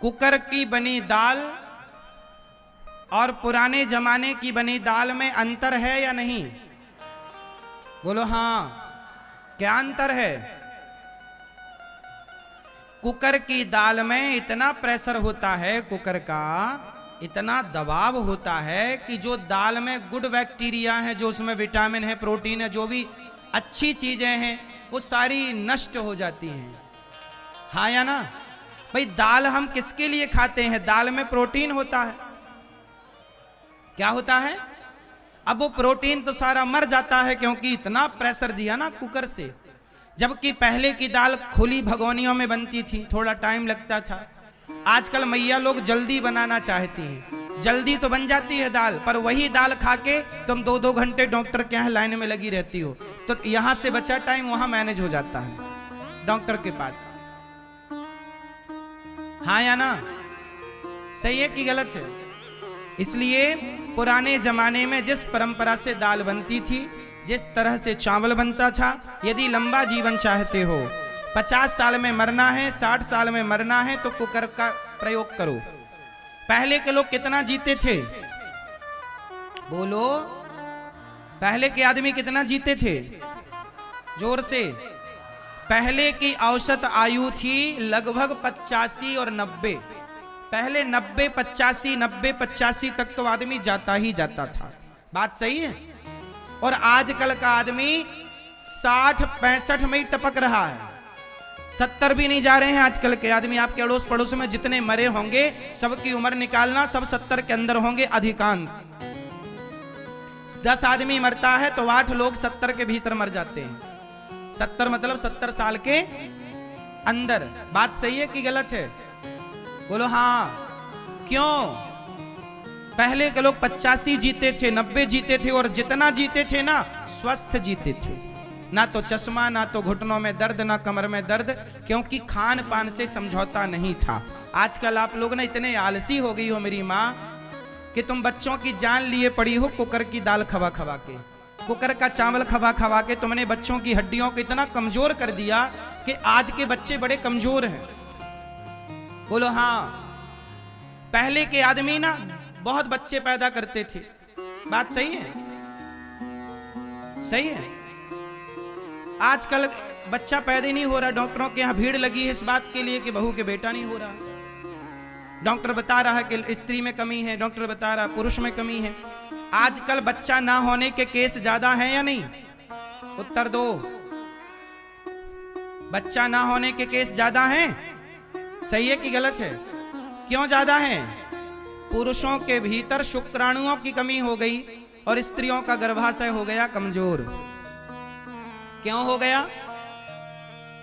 Cooker की बनी दाल और पुराने जमाने की बनी दाल में अंतर है या नहीं? बोलो हाँ। क्या अंतर है? कुकर की दाल में इतना प्रेशर होता है, कुकर का इतना दबाव होता है कि जो दाल में गुड बैक्टीरिया है, जो उसमें विटामिन है, प्रोटीन है, जो भी अच्छी चीजें हैं, वो सारी नष्ट हो जाती हैं। हाँ या ना? भाई दाल हम किसके लिए खाते हैं? दाल में प्रोटीन होता है। क्या होता है? अब वो प्रोटीन तो सारा मर जाता है क्योंकि इतना प्रेशर दिया ना कुकर से। जबकि पहले की दाल खुली भगोनियों में बनती थी, थोड़ा टाइम लगता था। आजकल मैया लोग जल्दी बनाना चाहती हैं, जल्दी तो बन जाती है दाल, पर वही दाल खा के तुम 2-2 घंटे डॉक्टर के यहाँ लाइन में लगी रहती हो, तो यहां से बचा टाइम वहां मैनेज हो जाता है डॉक्टर के पास। हाँ या ना? सही है कि गलत है? इसलिए पुराने जमाने में जिस परंपरा से दाल बनती थी, जिस तरह से चावल बनता था, यदि लंबा जीवन चाहते हो, 50 साल में मरना है, 60 साल में मरना है, तो कुकर का प्रयोग करो। पहले के लोग कितना जीते थे? बोलो, पहले के आदमी कितना जीते थे? जोर से। पहले की औसत आयु थी लगभग 85 और 90। पहले 90, 85 तक तो आदमी जाता ही जाता था। बात सही है? और आजकल का आदमी 60-65 में ही टपक रहा है, 70 भी नहीं जा रहे हैं आजकल के आदमी। आपके अड़ोस पड़ोस में जितने मरे होंगे, सबकी उम्र निकालना, सब 70 के अंदर होंगे अधिकांश। 10 आदमी मरता है तो 8 लोग 70 के भीतर मर जाते हैं। 70 मतलब 70 साल के अंदर। बात सही है कि गलत है? बोलो हाँ। क्यों? पहले के लोग 85 जीते थे, 90 जीते थे, और जितना जीते थे ना, स्वस्थ जीते थे। ना तो चश्मा, ना तो घुटनों में दर्द, ना कमर में दर्द, क्योंकि खान पान से समझौता नहीं था। आजकल आप लोग ना इतने आलसी हो गई हो मेरी माँ, कि तुम बच्चों की जान लिए पड़ी हो कुकर की दाल खवा खवा के, कुकर का चावल खवा खवा के। तुमने बच्चों की हड्डियों को इतना कमजोर कर दिया कि आज के बच्चे बड़े कमजोर हैं। बोलो हाँ। पहले के आदमी ना बहुत बच्चे पैदा करते थे। बात सही है? सही है? आजकल बच्चा पैदा ही नहीं हो रहा। डॉक्टरों के यहाँ भीड़ लगी है इस बात के लिए कि बहू के बेटा नहीं हो रहा। डॉक्टर बता रहा है कि स्त्री में कमी है, डॉक्टर बता रहा है पुरुष में कमी है। आजकल बच्चा ना होने के केस ज्यादा हैं या नहीं? उत्तर दो। बच्चा ना होने के केस ज्यादा हैं? सही है कि गलत है? क्यों ज्यादा हैं? पुरुषों के भीतर शुक्राणुओं की कमी हो गई और स्त्रियों का गर्भाशय हो गया कमजोर। क्यों हो गया?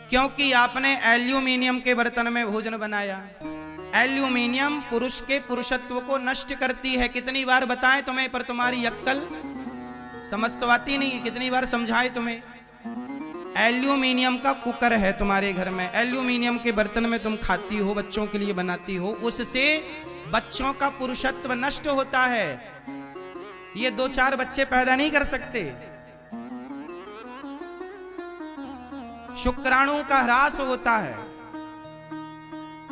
क्योंकि आपने एल्यूमिनियम के बर्तन में भोजन बनाया। एल्यूमिनियम पुरुष के पुरुषत्व को नष्ट करती है। कितनी बार बताएं तुम्हें, पर तुम्हारी अक्ल समझ तो आती नहीं। कितनी बार समझाएं तुम्हें? एल्यूमिनियम का कुकर है तुम्हारे घर में, एल्यूमिनियम के बर्तन में तुम खाती हो, बच्चों के लिए बनाती हो, उससे बच्चों का पुरुषत्व नष्ट होता है। ये 2-4 बच्चे पैदा नहीं कर सकते। शुक्राणु का ह्रास होता है।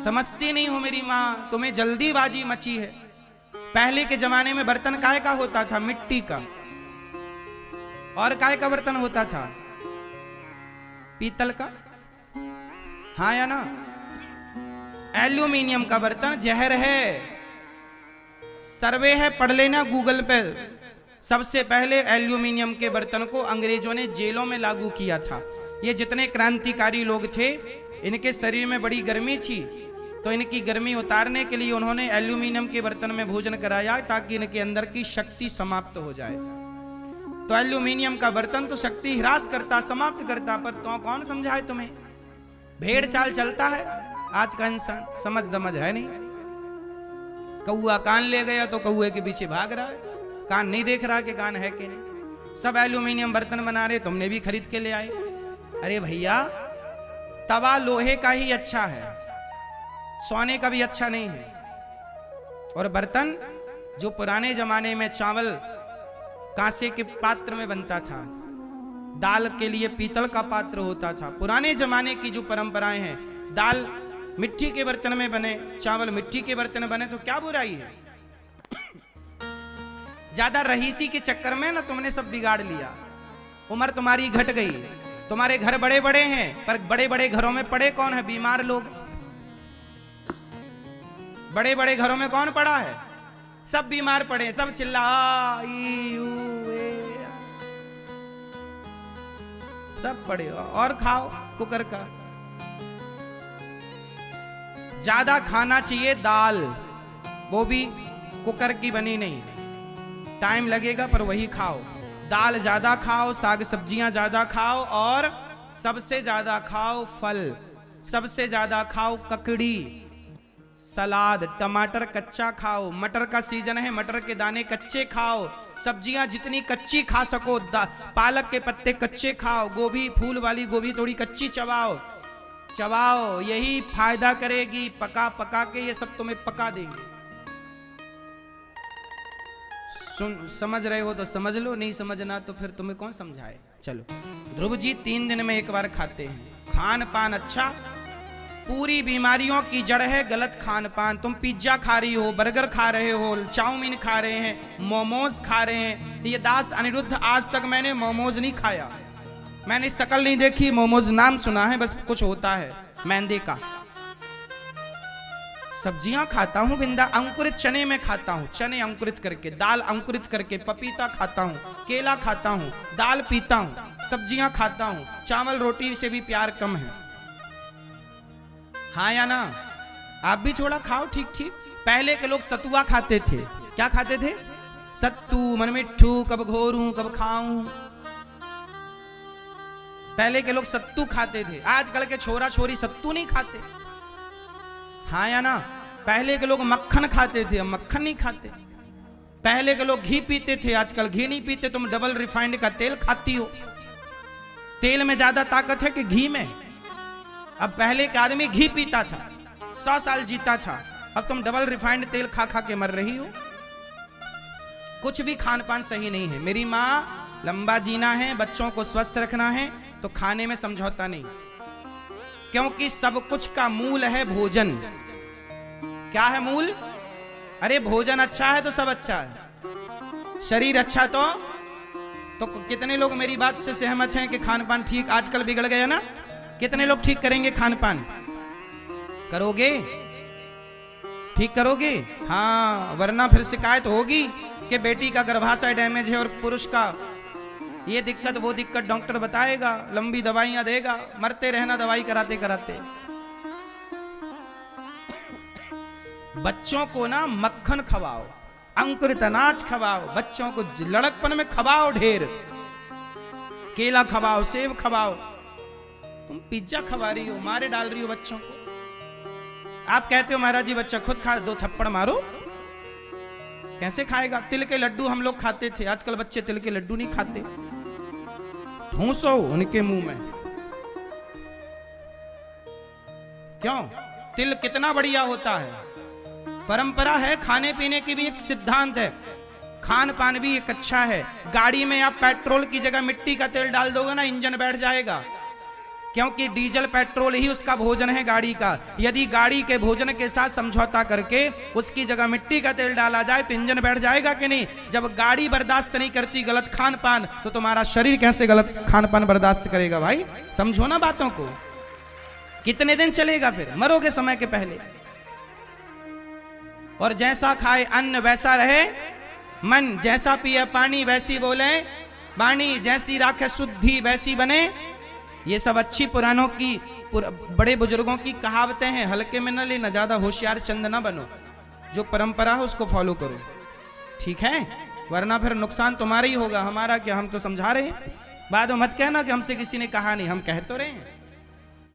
समझती नहीं हो मेरी मां, तुम्हें जल्दीबाजी मची है। पहले के जमाने में बर्तन काय का होता था? मिट्टी का। और काय का बर्तन होता था? पीतल का। हाँ या ना? एल्यूमिनियम का बर्तन जहर है। सर्वे है, पढ़ लेना गूगल पे। सबसे पहले एल्यूमिनियम के बर्तन को अंग्रेजों ने जेलों में लागू किया था। ये जितने क्रांतिकारी लोग थे, इनके शरीर में बड़ी गर्मी थी, तो इनकी गर्मी उतारने के लिए उन्होंने एल्यूमिनियम के बर्तन में भोजन कराया ताकि इनके अंदर की शक्ति समाप्त हो जाए। तो एल्यूमिनियम का बर्तन तो शक्ति ह्रास करता, समाप्त करता, पर तो कौन समझाए तुम्हें? भेड़ चाल चलता है आज का इंसान, समझ दमझ है नहीं। कौआ कान ले गया तो कौए के पीछे भाग रहा है, कान नहीं देख रहा कि कान है कि नहीं। सब एल्यूमिनियम बर्तन बना रहे, तुमने भी खरीद के ले आए। अरे भैया, तवा लोहे का ही अच्छा है, सोने का भी अच्छा नहीं है। और बर्तन जो पुराने जमाने में चावल कांसे के पात्र में बनता था, दाल के लिए पीतल का पात्र होता था। पुराने जमाने की जो परंपराएं हैं, दाल मिट्टी के बर्तन में बने, चावल मिट्टी के बर्तन में बने तो क्या बुराई है। ज्यादा रहीसी के चक्कर में ना तुमने सब बिगाड़ लिया, उम्र तुम्हारी घट गई, तुम्हारे घर बड़े बड़े हैं पर बड़े बड़े घरों में पड़े कौन है? बीमार लोग। बड़े बड़े घरों में कौन पड़ा है? सब बीमार पड़े, सब चिल्ला सब पड़े और खाओ कुकर का। ज्यादा खाना चाहिए दाल, वो भी कुकर की बनी नहीं, टाइम लगेगा पर वही खाओ। दाल ज्यादा खाओ, साग सब्जियां ज्यादा खाओ और सबसे ज्यादा खाओ फल, सबसे ज्यादा खाओ ककड़ी, सलाद, टमाटर कच्चा खाओ, मटर का सीजन है मटर के दाने कच्चे खाओ, सब्जियां जितनी कच्ची खा सको, पालक के पत्ते कच्चे खाओ, गोभी फूल वाली गोभी थोड़ी कच्ची चबाओ चबाओ, यही फायदा करेगी। पका पका के ये सब तुम्हें पका देंगे। समझ रहे हो तो समझ लो, नहीं समझना तो फिर तुम्हें कौन समझाए। चलो, ध्रुव जी 3 दिन में एक बार खाते हैं। खान पान अच्छा, पूरी बीमारियों की जड़ है गलत खान पान। तुम पिज्जा खा रही हो, बर्गर खा रहे हो, चाउमीन खा रहे हैं, मोमोज खा रहे हैं। ये दास अनिरुद्ध, आज तक मैंने मोमोज नहीं खाया, मैंने शक्ल नहीं देखी, मोमोज नाम सुना है बस, कुछ होता है मैदे का। सब्जियां खाता हूं बिंदा, अंकुरित चने में खाता हूं, चने अंकुरित करके, दाल अंकुरित करके, पपीता खाता हूं, केला खाता हूं, दाल पीता हूं, सब्जियां खाता हूं, चावल रोटी से भी प्यार कम है। हाँ या ना? आप भी थोड़ा खाओ ठीक ठीक। पहले के लोग सतुआ खाते थे। क्या खाते थे? सत्तू, मन मिट्ठू, कब घोरूं कब खाऊं। पहले के लोग सत्तू खाते थे, आजकल के छोरा छोरी सत्तू नहीं खाते। हाँ या ना? पहले के लोग मक्खन खाते थे, अब मक्खन नहीं खाते। पहले के लोग घी पीते थे, आजकल घी नहीं पीते। तुम डबल रिफाइंड का तेल खाती हो। तेल में ज्यादा ताकत है कि घी में? अब पहले का आदमी घी पीता था, 100 साल जीता था, अब तुम डबल रिफाइंड तेल खा खा के मर रही हो। कुछ भी खान पान सही नहीं है। मेरी माँ, लंबा जीना है, बच्चों को स्वस्थ रखना है तो खाने में समझौता नहीं, क्योंकि सब कुछ का मूल है भोजन। क्या है मूल? अरे भोजन अच्छा है तो सब अच्छा है, शरीर अच्छा तो कितने लोग मेरी बात से सहमत हैं कि खान पान ठीक आजकल बिगड़ गया ना? कितने लोग ठीक करेंगे खान पान? करोगे? ठीक करोगे? हाँ, वरना फिर शिकायत होगी कि बेटी का गर्भाशय डैमेज है और पुरुष का ये दिक्कत वो दिक्कत, डॉक्टर बताएगा, लंबी दवाइयां देगा, मरते रहना दवाई कराते कराते। बच्चों को ना मक्खन खवाओ, अंकुरित अनाज खवाओ, बच्चों को लड़कपन में खवाओ ढेर, केला खवाओ, सेब खवाओ। तुम पिज्जा खवा रही हो, मारे डाल रही हो बच्चों को। आप कहते हो महाराज जी बच्चा खुद खा, 2 थप्पड़ मारो। कैसे खाएगा? तिल के लड्डू हम लोग खाते थे, आजकल बच्चे तिल के लड्डू नहीं खाते। ठूसो उनके मुंह में। क्यों? तिल कितना बढ़िया होता है, परंपरा है, खाने पीने की भी एक सिद्धांत है, खान पान भी एक अच्छा है। गाड़ी में आप पेट्रोल की जगह मिट्टी का तेल डाल दोगे ना, इंजन बैठ जाएगा, क्योंकि डीजल पेट्रोल ही उसका भोजन है गाड़ी का। यदि गाड़ी के भोजन के साथ समझौता करके उसकी जगह मिट्टी का तेल डाला जाए तो इंजन बैठ जाएगा कि नहीं? जब गाड़ी बर्दाश्त नहीं करती गलत खान पान, तो तुम्हारा शरीर कैसे गलत खान पान बर्दाश्त करेगा? भाई समझो ना बातों को। कितने दिन चलेगा? फिर मरोगे समय के पहले। और जैसा खाए अन्न वैसा रहे मन, जैसा पिए पानी वैसी बोले वाणी, जैसी राखे शुद्धि वैसी बने। ये सब अच्छी पुरानों की, बड़े बुजुर्गों की कहावतें हैं, हल्के में न लेना, ज्यादा होशियार चंद ना बनो। जो परंपरा है उसको फॉलो करो, ठीक है? वरना फिर नुकसान तुम्हारा ही होगा, हमारा क्या, हम तो समझा रहे हैं। बाद में मत कहना कि हमसे किसी ने कहा नहीं, हम कह तो रहे हैं।